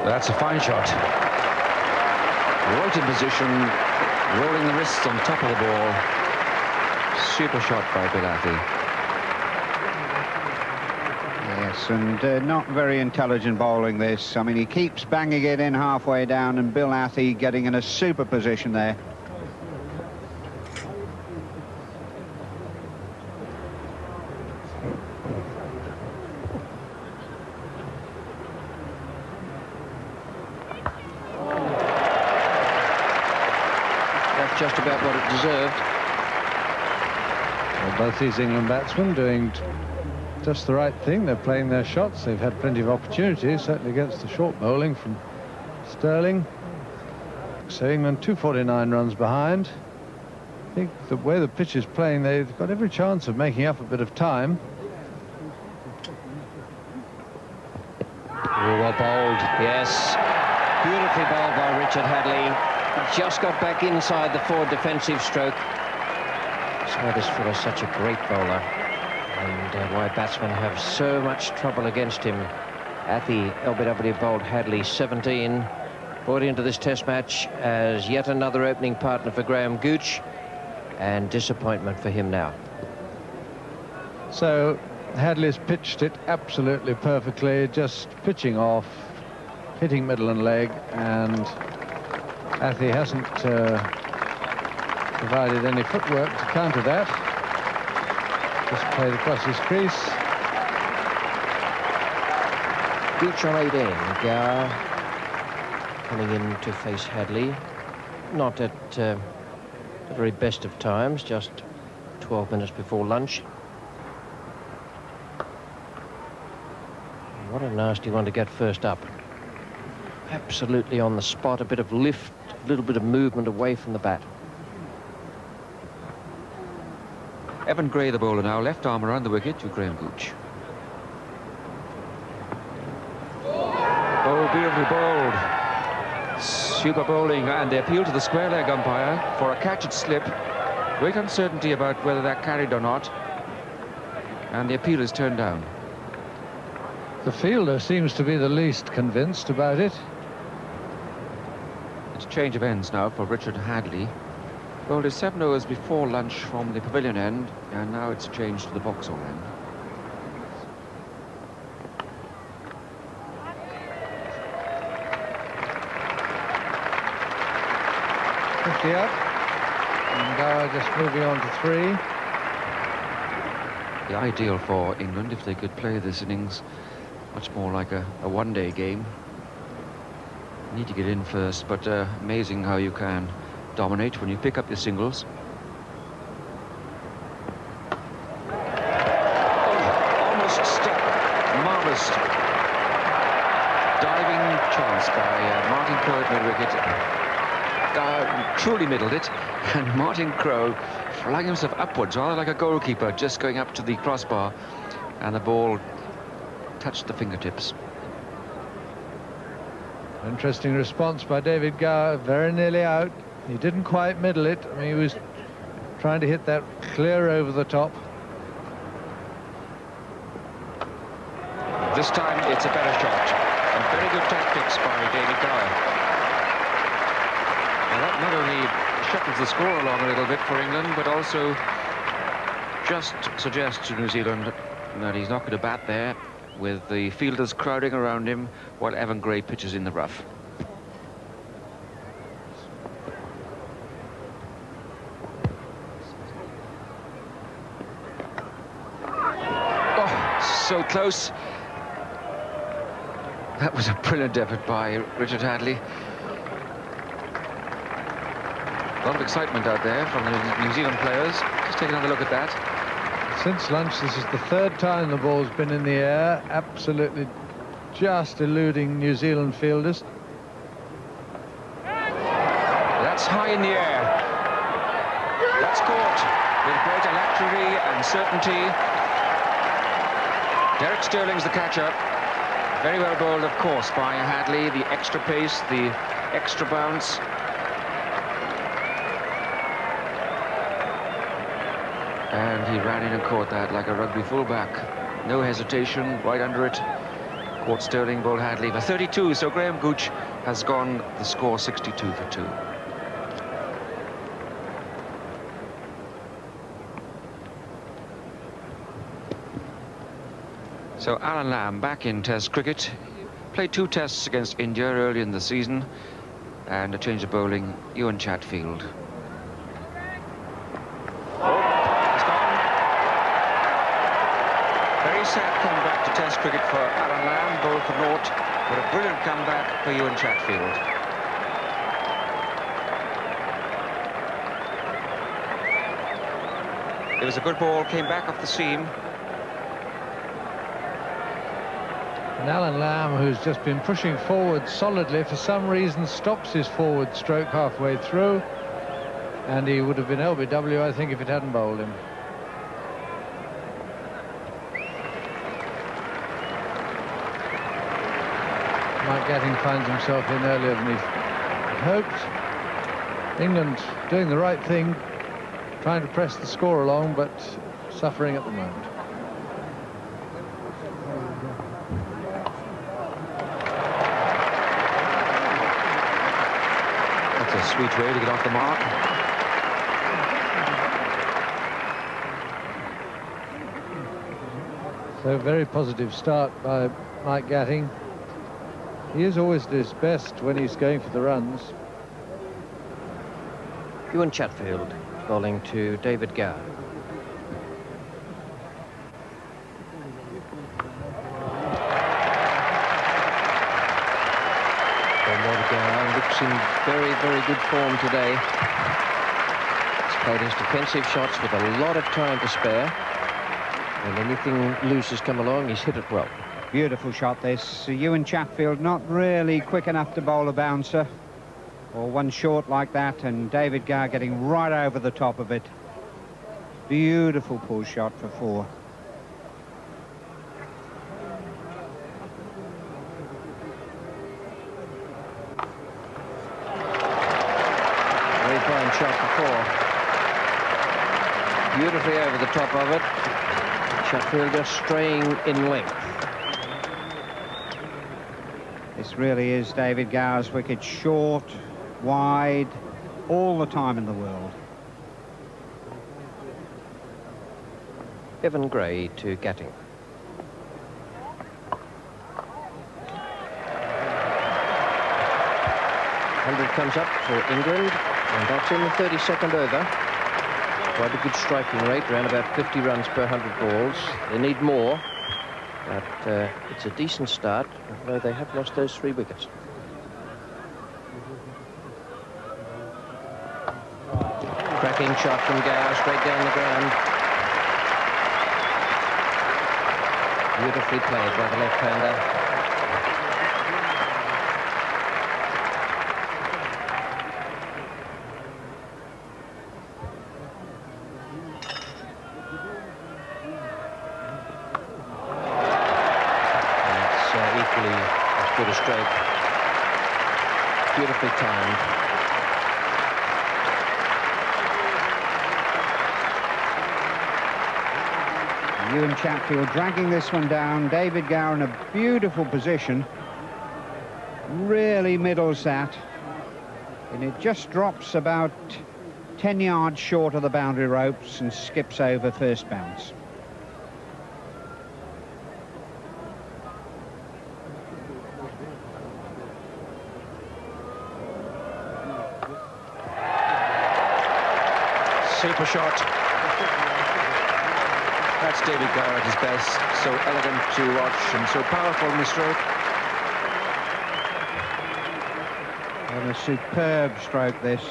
That's a fine shot. Right in position, rolling the wrists on top of the ball. Super shot by Bill Athy. Yes, and not very intelligent bowling this. I mean, he keeps banging it in halfway down, and Bill Athy getting in a super position there. That's just about what it deserved. Well, both these England batsmen doing just the right thing. They're playing their shots. They've had plenty of opportunities, certainly against the short bowling from Sterling. So England 249 runs behind. I think the way the pitch is playing, they've got every chance of making up a bit of time. Oh, well bowled, yes. Beautifully bowled by Richard Hadlee. Just got back inside the forward defensive stroke. That's why this fellow's such a great bowler, and why batsmen have so much trouble against him. Athy, LBW bowled Hadlee 17, brought into this test match as yet another opening partner for Graham Gooch, and disappointment for him now. So Hadley's pitched it absolutely perfectly, just pitching off, hitting middle and leg, and Athy hasn't provided any footwork to counter that. Just played across his crease. Gooch on 18, Gower coming in to face Hadlee. Not at the very best of times, just 12 minutes before lunch. What a nasty one to get first up. Absolutely on the spot, a bit of lift, a little bit of movement away from the bat. Evan Gray, the bowler now, left arm around the wicket to Graham Gooch. Oh, beautifully bowled. Super bowling, and they appeal to the square leg umpire for a catch at slip. Great uncertainty about whether that carried or not, and the appeal is turned down. The fielder seems to be the least convinced about it. It's a change of ends now for Richard Hadlee. Bowled his 7 overs before lunch from the pavilion end, and now it's changed to the Vauxhall end. Up, and Gower just moving on to 3. The ideal for England if they could play this innings much more like a one-day game. You need to get in first, but amazing how you can dominate when you pick up your singles. Oh, almost stuck. Marvellous diving chance by Martin Crowe at mid-wicket. Truly middled it, and Martin Crowe flung himself upwards rather like a goalkeeper, just going up to the crossbar, and the ball touched the fingertips. Interesting response by David Gower, very nearly out. He didn't quite middle it. I mean, he was trying to hit that clear over the top. This time it's a better shot, and very good tactics by David Gower. Now that not only shuffles the score along a little bit for England, but also just suggests to New Zealand that he's not going to bat there with the fielders crowding around him while Evan Gray pitches in the rough. Oh, so close. That was a brilliant effort by Richard Hadlee. A lot of excitement out there from the New Zealand players. Just take another look at that. Since lunch, this is the 3rd time the ball's been in the air, absolutely just eluding New Zealand fielders. That's high in the air. That's caught with great alacrity and certainty. Derek Sterling's the catcher. Very well bowled, of course, by Hadlee. The extra pace, the extra bounce. And he ran in and caught that like a rugby fullback. No hesitation, right under it. Caught Sterling, bowled Hadley for 32, so Graham Gooch has gone the score 62 for 2. So Alan Lamb back in Test cricket. Played 2 tests against India early in the season, and a change of bowling, Ewan Chatfield. Very sad comeback to Test cricket for Alan Lamb, bowled for naught, but a brilliant comeback for Ewan Chatfield. It was a good ball, came back off the seam. And Alan Lamb, who's just been pushing forward solidly, for some reason stops his forward stroke halfway through, and he would have been LBW, I think, if it hadn't bowled him. Mike Gatting finds himself in earlier than he hoped. England doing the right thing, trying to press the score along, but suffering at the moment. That's a sweet way to get off the mark. So very positive start by Mike Gatting. He is always at his best when he's going for the runs. Ewan Chatfield bowling to David Gower. Gower looks in very, very good form today. He's played his defensive shots with a lot of time to spare. When anything loose has come along, he's hit it well. Beautiful shot this. Ewan Chatfield not really quick enough to bowl a bouncer, or one short like that, and David Gower getting right over the top of it. Beautiful pull shot for 4. Very fine shot for 4. Beautifully over the top of it. Chatfield just straying in length. This really is David Gower's wicket. Short, wide, all the time in the world. Evan Gray to Gatting. Hundred comes up for England, and that's in the 32nd over. Quite a good striking rate, around about 50 runs per 100 balls. They need more, but it's a decent start, although they have lost those 3 wickets. Cracking shot from Gower, straight down the ground. Beautifully played by the left-hander. Good a stroke. Beautifully timed. Ewan Chatfield dragging this one down. David Gower in a beautiful position. Really middles that. And it just drops about 10 yards short of the boundary ropes and skips over first bounce. Super shot. That's David Gower at his best. So elegant to watch and so powerful in the stroke. And a superb stroke this.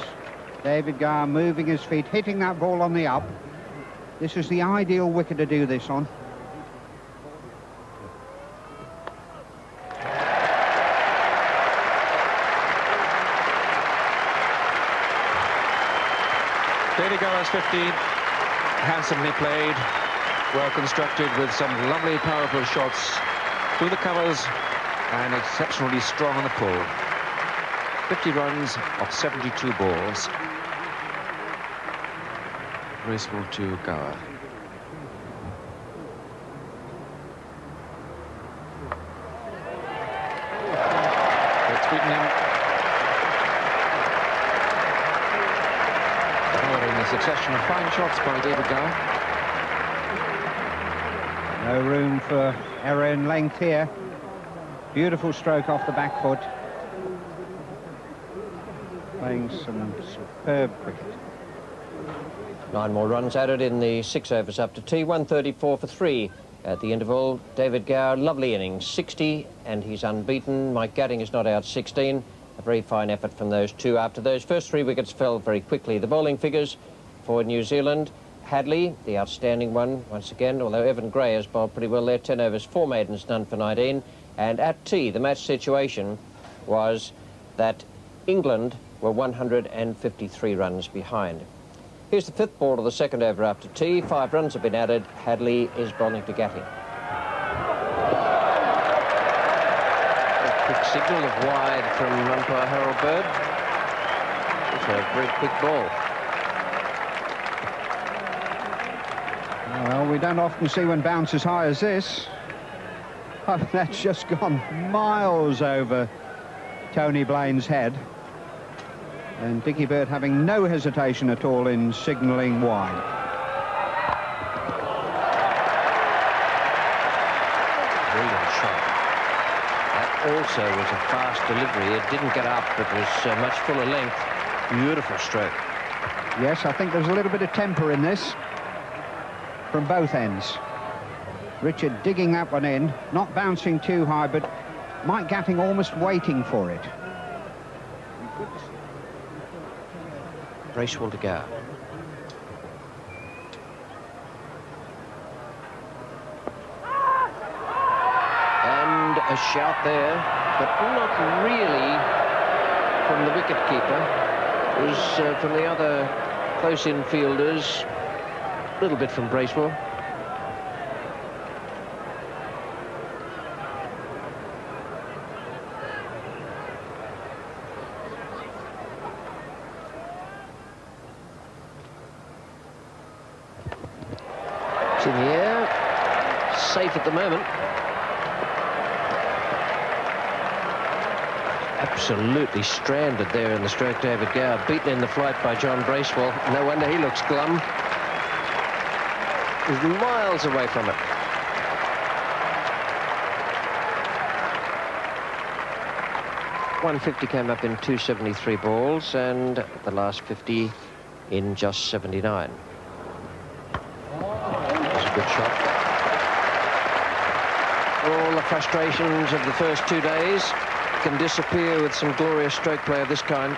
David Gower moving his feet, hitting that ball on the up. This is the ideal wicket to do this on. David Gower's 15, handsomely played, well constructed with some lovely powerful shots through the covers and exceptionally strong on the pull. 50 runs of 72 balls. Graceful to Gower. Fine shots by David Gower. No room for error in length here. Beautiful stroke off the back foot. Playing some superb cricket. 9 more runs added in the 6 overs up to tea. 134 for 3 at the interval. David Gower, lovely innings, 60, and he's unbeaten. Mike Gatting is not out, 16. A very fine effort from those two. After those first 3 wickets fell very quickly. The bowling figures for New Zealand. Hadley, the outstanding one, once again, although Evan Gray has bowled pretty well there. 10 overs, 4 maidens, none for 19. And at tea, the match situation was that England were 153 runs behind. Here's the 5th ball of the 2nd over after tea. 5 runs have been added. Hadley is bowling to Gatting. A quick signal of wide from umpire Harold Bird. It's a very quick ball. Well, we don't often see one bounce as high as this. Oh, that's just gone miles over Tony Blaine's head. And Dickie Bird having no hesitation at all in signalling wide. Brilliant shot. That also was a fast delivery. It didn't get up. It was much fuller length. Beautiful stroke. Yes, I think there's a little bit of temper in this from both ends. Richard digging that one in, not bouncing too high, but Mike Gatting almost waiting for it. Bracewell to Gower. And a shout there, but not really from the wicket-keeper. It was from the other close infielders, a little bit from Bracewell. In the air, safe at the moment. Absolutely stranded there in the stroke. David Gower beaten in the flight by John Bracewell. No wonder he looks glum. He's miles away from it. .150 came up in 273 balls, and the last 50 in just 79. Good shot. All the frustrations of the first 2 days can disappear with some glorious stroke play of this kind.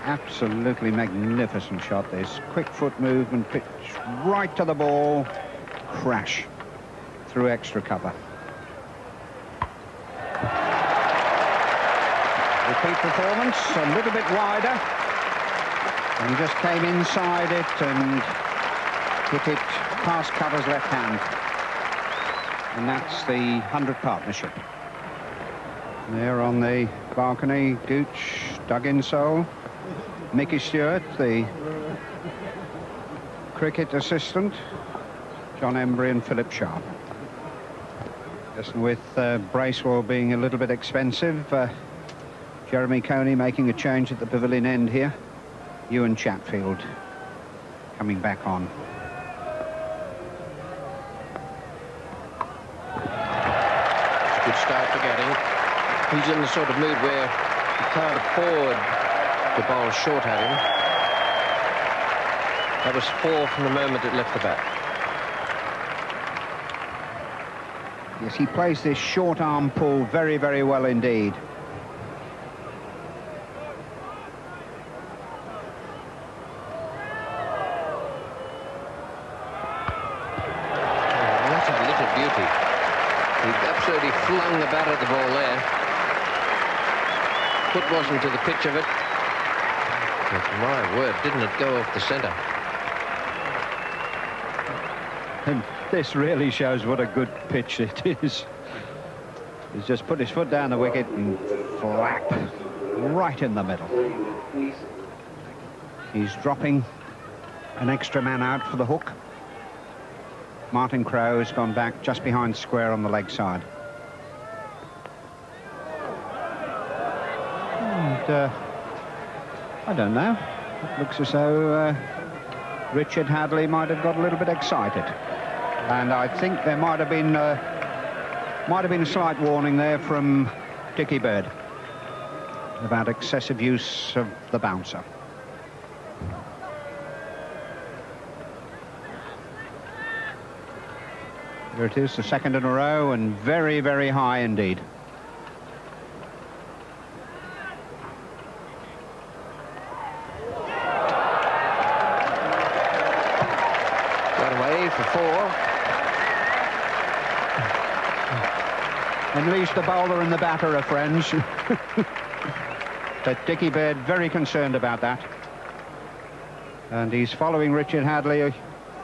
Absolutely magnificent shot. This quick foot movement, pitch right to the ball, crash through extra cover. Repeat performance, a little bit wider. And he just came inside it and hit it past cover's left hand. And that's the 100 partnership. There on the balcony, Gooch, Doug Insole, Mickey Stewart, the cricket assistant, John Embry and Philip Sharp. Just with Bracewell being a little bit expensive, Jeremy Coney making a change at the pavilion end here. Ewan Chatfield coming back on. Good start for Gatting. He's in the sort of mood where he can't afford to bowl short at him. That was 4 from the moment it left the bat. Yes, he plays this short arm pull very, very well indeed. Flung the bat at the ball there. Foot wasn't to the pitch of it. But my word, didn't it go off the centre? And this really shows what a good pitch it is. He's just put his foot down the wicket and flap right in the middle. He's dropping an extra man out for the hook. Martin Crowe has gone back just behind square on the leg side. And I don't know. It looks as though Richard Hadley might have got a little bit excited. And I think there might have been a slight warning there from Dickie Bird about excessive use of the bouncer. Here it is, the second in a row, and very, very high indeed. Got away for 4. At least the bowler and the batter are friends. But Dickie Bird very concerned about that. And he's following Richard Hadley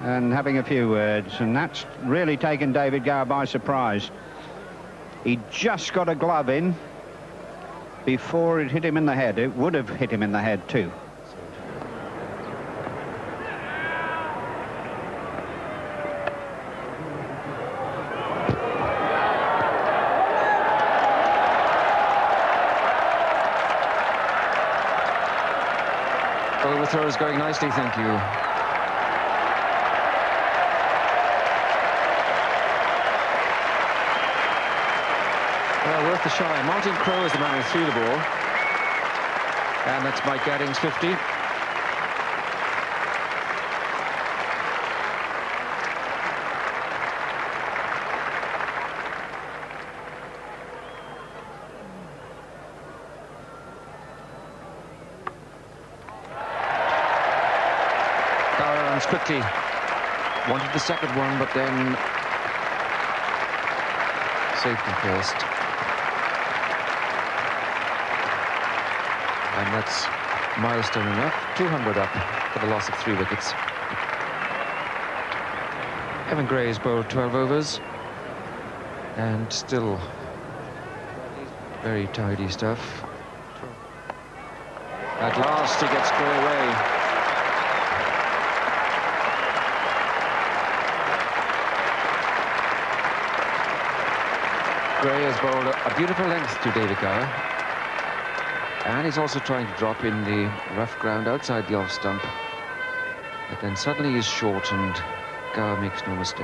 and having a few words, and that's really taken David Gower by surprise. He just got a glove in before it hit him in the head. It would have hit him in the head too. Overthrow is going nicely, thank you. Well, worth the shot. Martin Crowe is the man who threw the ball. And that's Mike Gatting's 50. Gower runs quickly. Wanted the second one, but then safety first. And that's milestone enough. 200 up for the loss of 3 wickets. Evan Gray's bowled 12 overs. And still very tidy stuff. At last he gets Gray away. Gray has bowled a beautiful length to David Gower. And he's also trying to drop in the rough ground outside the off stump. But then suddenly he's short and Gower makes no mistake.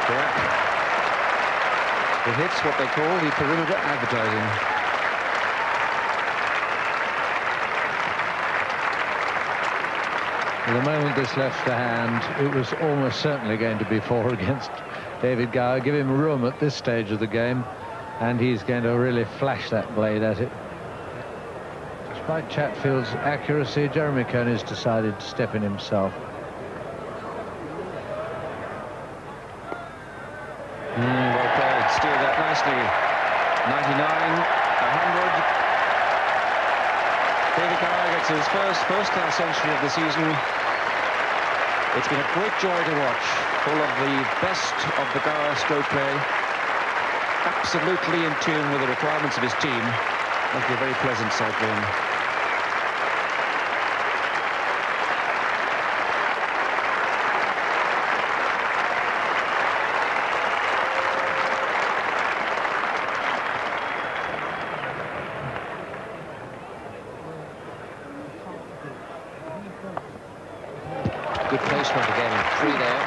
Yeah. It hits what they call the perimeter advertising. The moment this left the hand, it was almost certainly going to be 4 against David Gower. Give him room at this stage of the game, and he's going to really flash that blade at it. Despite Chatfield's accuracy, Jeremy Coney's decided to step in himself. Well played, steered that nicely. 99, 100. David Gower gets his first-class century of the season. It's been a great joy to watch, full of the best of the Gower stroke play, absolutely in tune with the requirements of his team. Must be a very pleasant sight for him. Good placement again, 3 there.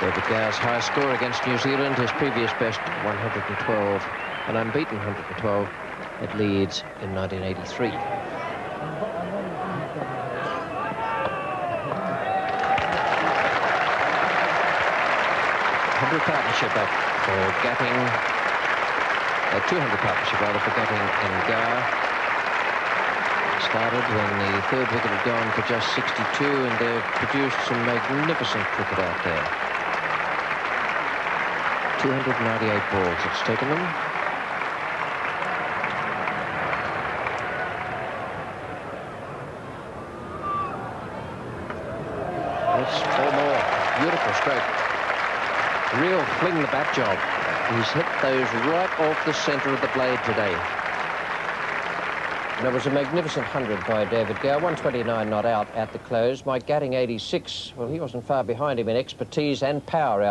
David Gower's high score against New Zealand, his previous best 112, an unbeaten 112 at Leeds in 1983. Partnership up for Gatting, 200 partnership rather for Gatting and Gower. Started when the 3rd wicket had gone for just 62, and they've produced some magnificent cricket out there. 298 balls it's taken them. That's 4 more. Beautiful stroke. Real fling the bat job. He's hit those right off the centre of the blade today. And it was a magnificent 100 by David Gower, 129 not out at the close. Mike Gatting, 86. Well, he wasn't far behind him in expertise and power out